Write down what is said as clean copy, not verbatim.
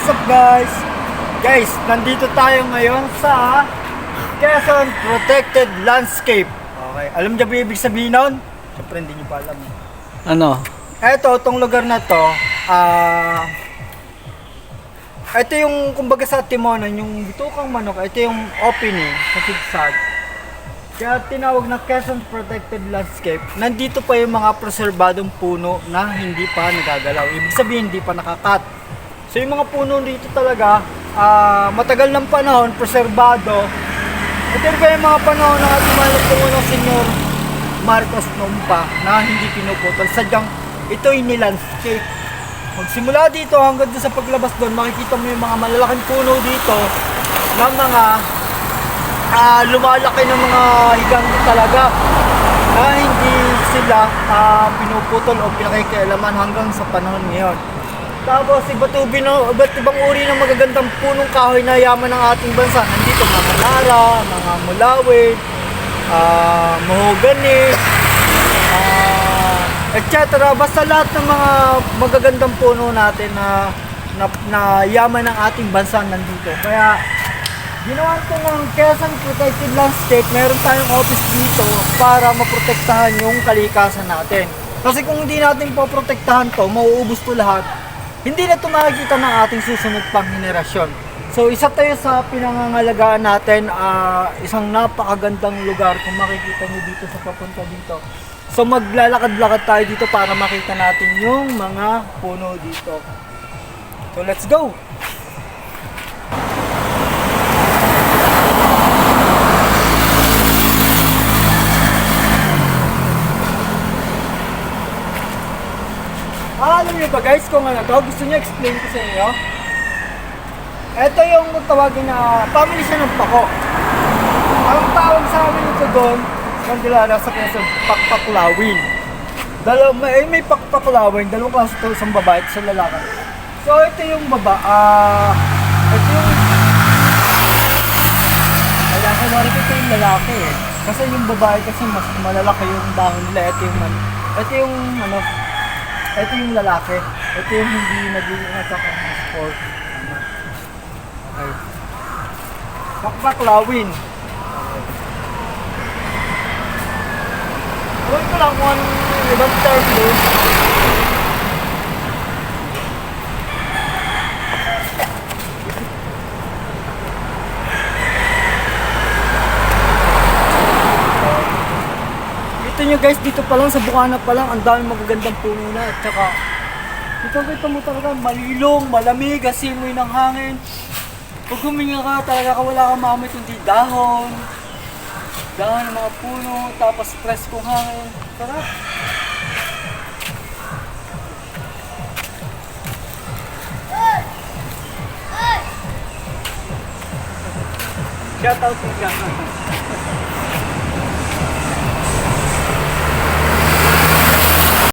What's up guys? Guys, nandito tayo ngayon sa Quezon Protected Landscape. Okay, alam niyo ba ibig sabihin nun? Siyempre hindi niyo pa alam. Ano? Itong lugar na to, ito yung kumbaga sa Timonan, yung bitukang manok, ito yung opening sa sigsag. Kaya tinawag na Quezon Protected Landscape. Nandito pa yung mga preserbadong puno na hindi pa nagagalaw. Ibig sabihin hindi pa nakakat. So yung mga puno dito talaga, matagal ng panahon, preserbado. Ito pa yung mga panahon ng ating mahal na Pangulong Senyor Marcos noon pa na hindi pinuputol. Sadyang ito'y nilandscape. Magsimula dito hanggang doon sa paglabas doon, makikita mo yung mga malalaking puno dito ng mga lumalaki ng mga higante talaga na hindi sila pinuputol o pinakikialaman hanggang sa panahon ngayon. Tapos iba't ibang uri ng magagandang punong kahoy na yaman ng ating bansa. Nandito mga nara, mga mulawid, mahogany, etc. Basta lahat ng mga magagandang puno natin na yaman ng ating bansa nandito. Kaya ginawa ko ng Quezon Protected Landscape, meron tayong office dito para maprotektahan yung kalikasan natin. Kasi kung hindi natin poprotektahan to, mauubos to lahat, hindi na ito makikita ng ating susunod pang henerasyon. So isa tayo sa pinangangalagaan natin, isang napakagandang lugar kung makikita nyo dito sa papunta dito. So maglalakad-lakad tayo dito para makita natin yung mga puno dito. So let's go! Alam niyo ba guys kung ano to? Gusto niyo explain ko sa inyo? Ito yung tawagin na family siya ng pako. Ang tawag sa amin ito doon, Candelaria sa Quezon, pakpaklawin. May pakpaklawin, dalawang klase ito, isang babae at isang lalaki. So ito yung ito yung ito yung lalaki eh. Kasi yung babae kasi mas malalaki yung dahon nila. Ito yung lalaki. Ito yung hindi naging sport. Okay. Pakpaklawin. Alam ko lang kung anong ibang term doon. Ito nyo guys, dito pa lang sa Bukana pa lang, ang daming magagandang puno na. At saka, kita mo talaga, malilong, malamig, asimoy ng hangin. Pag huminga ka, talaga wala kang maamoy kundi dahon ng mga puno, tapos preskong hangin. Sarap. Shout out to ka.